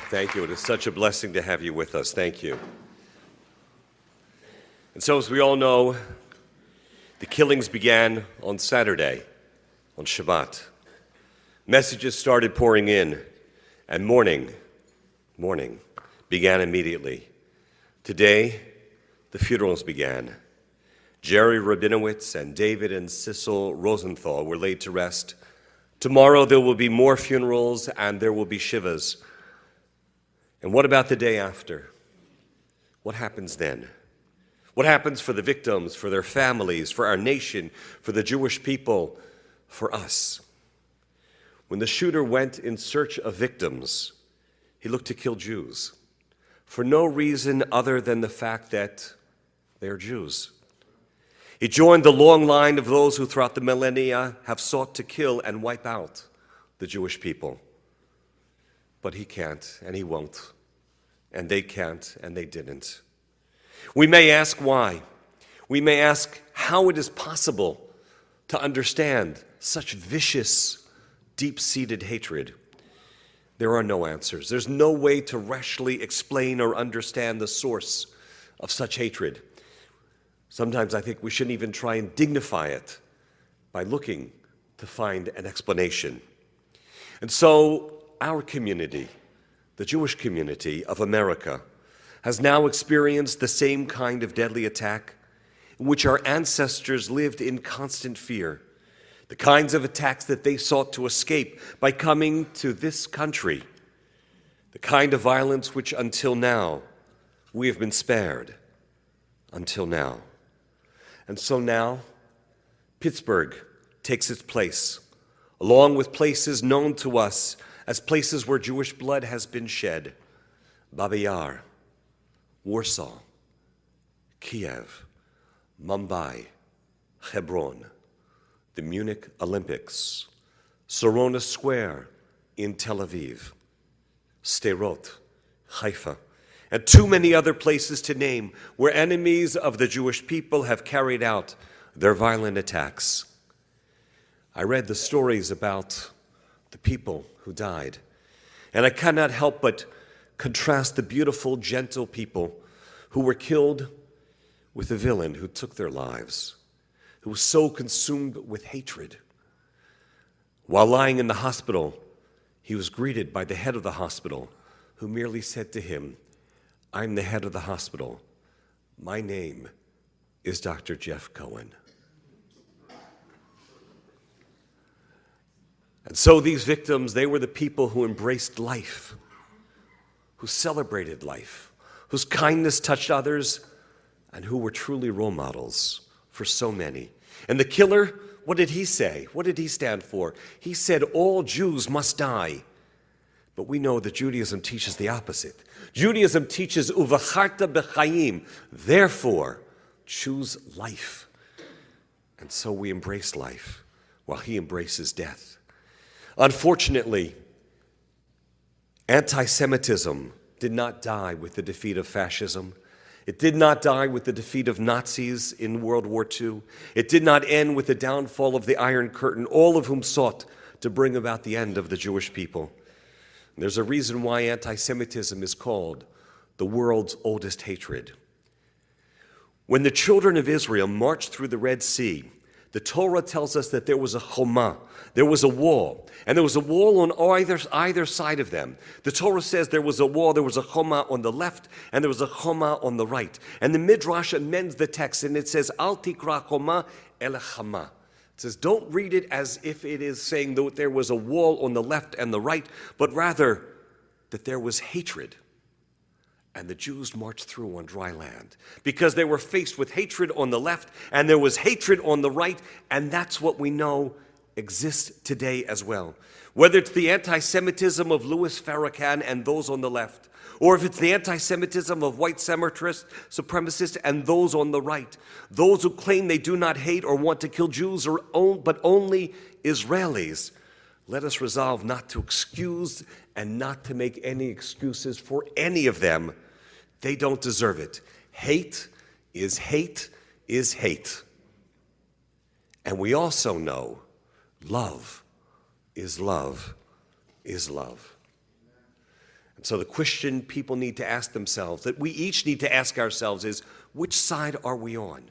Thank you. It is such a blessing to have you with us. Thank you. And so, as we all know, the killings began on Saturday, on Shabbat. Messages started pouring in, and mourning began immediately. Today, the funerals began. Jerry Rabinowitz and David and Sissel Rosenthal were laid to rest. Tomorrow there will be more funerals and there will be shivas. And what about the day after? What happens then? What happens for the victims, for their families, for our nation, for the Jewish people, for us? When the shooter went in search of victims, he looked to kill Jews for no reason other than the fact that they are Jews. He joined the long line of those who throughout the millennia have sought to kill and wipe out the Jewish people. But he can't, and he won't, and they can't, and they didn't. We may ask why. We may ask how it is possible to understand such vicious, deep-seated hatred. There are no answers. There's no way to rationally explain or understand the source of such hatred. Sometimes I think we shouldn't even try and dignify it by looking to find an explanation. And so our community, the Jewish community of America, has now experienced the same kind of deadly attack in which our ancestors lived in constant fear, the kinds of attacks that they sought to escape by coming to this country, the kind of violence which until now we have been spared, until now. And so now, Pittsburgh takes its place, along with places known to us as places where Jewish blood has been shed: Babi Yar, Warsaw, Kiev, Mumbai, Hebron, the Munich Olympics, Sorona Square in Tel Aviv, Sderot, Haifa, and too many other places to name where enemies of the Jewish people have carried out their violent attacks. I read the stories about the people who died, and I cannot help but contrast the beautiful, gentle people who were killed with the villain who took their lives, who was so consumed with hatred. While lying in the hospital, he was greeted by the head of the hospital, who merely said to him, "I'm the head of the hospital. My name is Dr. Jeff Cohen." And so these victims, they were the people who embraced life, who celebrated life, whose kindness touched others, and who were truly role models for so many. And the killer, what did he say? What did he stand for? He said, all Jews must die. But we know that Judaism teaches the opposite. Judaism teaches, uvacharta b'chayim, therefore, choose life. And so we embrace life while he embraces death. Unfortunately, anti-Semitism did not die with the defeat of fascism. It did not die with the defeat of Nazis in World War II. It did not end with the downfall of the Iron Curtain, all of whom sought to bring about the end of the Jewish people. And there's a reason why anti-Semitism is called the world's oldest hatred. When the children of Israel marched through the Red Sea, the Torah tells us that there was a chomah, there was a wall, and there was a wall on either side of them. The Torah says there was a wall, there was a chomah on the left, and there was a chomah on the right. And the Midrash amends the text, and it says, Al tikra chomah el chama. It says, don't read it as if it is saying that there was a wall on the left and the right, but rather that there was hatred. And the Jews marched through on dry land because they were faced with hatred on the left and there was hatred on the right, and that's what we know exists today as well. Whether it's the anti-Semitism of Louis Farrakhan and those on the left, or if it's the anti-Semitism of white supremacists and those on the right, those who claim they do not hate or want to kill Jews but only Israelis, let us resolve not to excuse and not to make any excuses for any of them. They don't deserve it. Hate is hate is hate. And we also know love is love is love. And so the question people need to ask themselves, that we each need to ask ourselves, is which side are we on?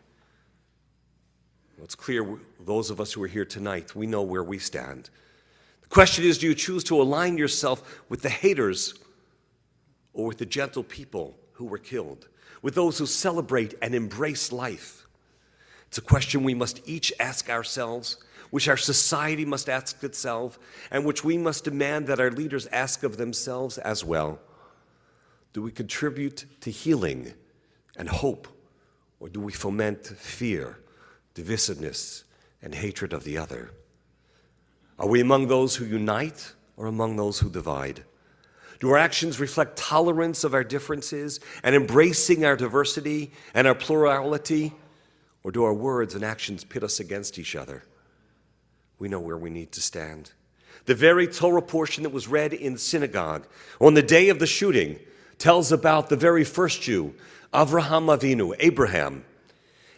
Well, it's clear, those of us who are here tonight, we know where we stand. The question is, do you choose to align yourself with the haters or with the gentle people who were killed, with those who celebrate and embrace life? It's a question we must each ask ourselves, which our society must ask itself, and which we must demand that our leaders ask of themselves as well. Do we contribute to healing and hope, or do we foment fear, divisiveness, and hatred of the other? Are we among those who unite or among those who divide? Do our actions reflect tolerance of our differences and embracing our diversity and our plurality, or do our words and actions pit us against each other? We know where we need to stand. The very Torah portion that was read in the synagogue on the day of the shooting tells about the very first Jew, Avraham Avinu, Abraham.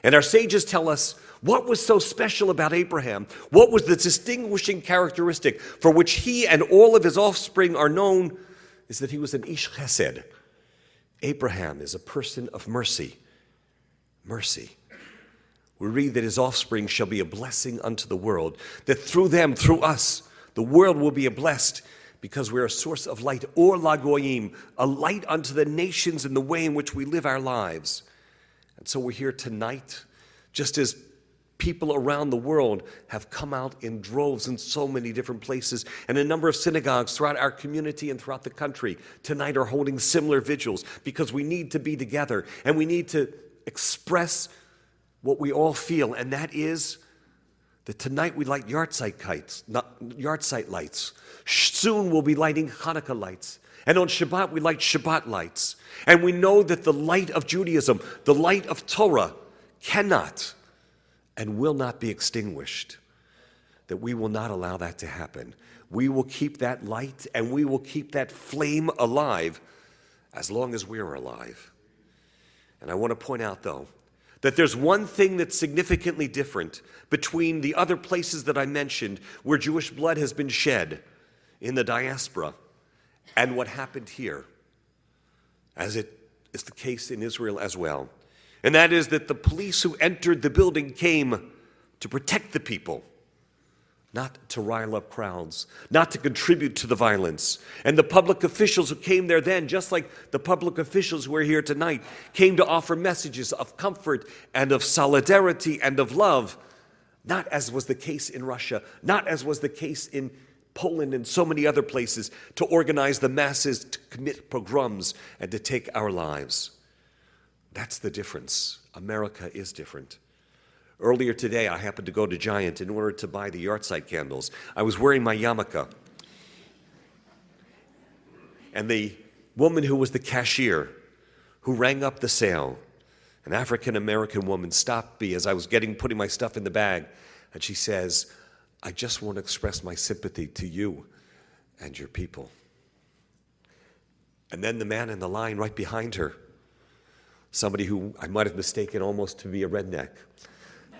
And our sages tell us what was so special about Abraham, what was the distinguishing characteristic for which he and all of his offspring are known, is that he was an ish chesed. Abraham is a person of mercy. Mercy. We read that his offspring shall be a blessing unto the world, that through them, through us, the world will be blessed because we're a source of light, or lagoyim, a light unto the nations in the way in which we live our lives. And so we're here tonight, just as people around the world have come out in droves in so many different places, and a number of synagogues throughout our community and throughout the country tonight are holding similar vigils, because we need to be together and we need to express what we all feel, and that is that tonight we light yahrzeit lights. Soon we'll be lighting Hanukkah lights. And on Shabbat we light Shabbat lights. And we know that the light of Judaism, the light of Torah, cannot and will not be extinguished. That we will not allow that to happen. We will keep that light and we will keep that flame alive as long as we're alive. And I want to point out, though, that there's one thing that's significantly different between the other places that I mentioned where Jewish blood has been shed in the diaspora and what happened here, as it is the case in Israel as well. And that is that the police who entered the building came to protect the people, not to rile up crowds, not to contribute to the violence. And the public officials who came there then, just like the public officials who are here tonight, came to offer messages of comfort and of solidarity and of love, not as was the case in Russia, not as was the case in Poland and so many other places, to organize the masses to commit pogroms and to take our lives. That's the difference. America is different. Earlier today, I happened to go to Giant in order to buy the yahrzeit candles. I was wearing my yarmulke. And the woman who was the cashier, who rang up the sale, an African-American woman, stopped me as I was putting my stuff in the bag, and she says, "I just want to express my sympathy to you and your people." And then the man in the line right behind her, somebody who I might have mistaken almost to be a redneck,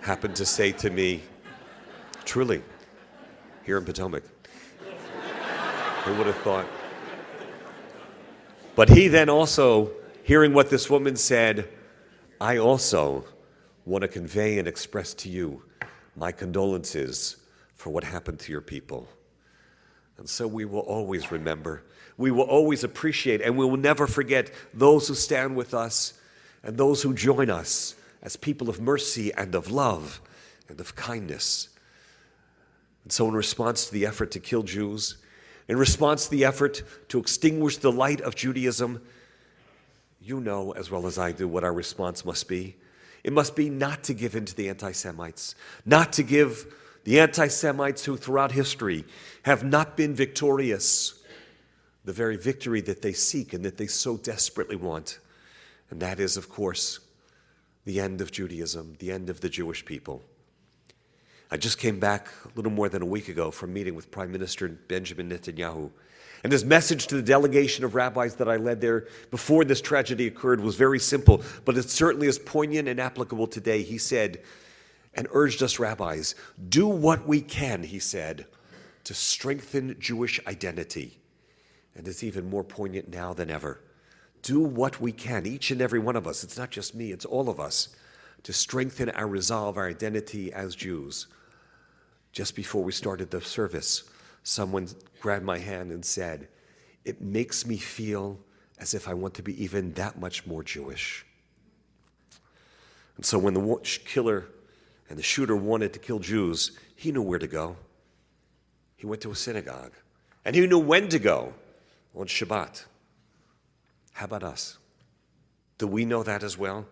happened to say to me, truly, here in Potomac, who would have thought? But he then also, hearing what this woman said, "I also want to convey and express to you my condolences for what happened to your people." And so we will always remember, we will always appreciate, and we will never forget those who stand with us and those who join us as people of mercy and of love and of kindness. And so in response to the effort to kill Jews, in response to the effort to extinguish the light of Judaism, you know as well as I do what our response must be. It must be not to give in to the anti-Semites, not to give the anti-Semites who throughout history have not been victorious the very victory that they seek and that they so desperately want. And that is, of course, the end of Judaism, the end of the Jewish people. I just came back a little more than a week ago from meeting with Prime Minister Benjamin Netanyahu. And his message to the delegation of rabbis that I led there before this tragedy occurred was very simple, but it certainly is poignant and applicable today. He said, and urged us rabbis, do what we can, he said, to strengthen Jewish identity. And it's even more poignant now than ever. Do what we can, each and every one of us, it's not just me, it's all of us, to strengthen our resolve, our identity as Jews. Just before we started the service, someone grabbed my hand and said, "It makes me feel as if I want to be even that much more Jewish." And so when the killer and the shooter wanted to kill Jews, he knew where to go. He went to a synagogue. And he knew when to go, on Shabbat. How about us? Do we know that as well?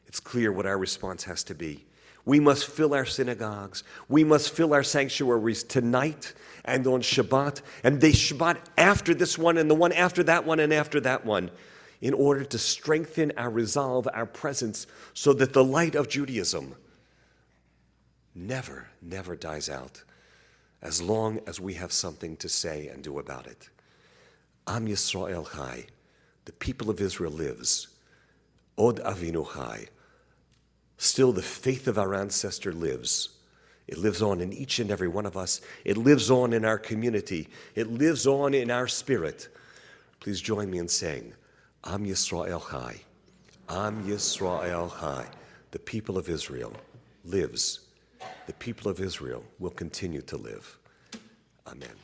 It's clear what our response has to be. We must fill our synagogues. We must fill our sanctuaries tonight and on Shabbat, and the Shabbat after this one, and the one after that one, and after that one, in order to strengthen our resolve, our presence, so that the light of Judaism never, never dies out, as long as we have something to say and do about it. Am Yisrael Chai, the people of Israel lives. Od Avinu Chai, still the faith of our ancestor lives. It lives on in each and every one of us. It lives on in our community. It lives on in our spirit. Please join me in saying, Am Yisrael Chai, Am Yisrael Chai, the people of Israel lives. The people of Israel will continue to live. Amen.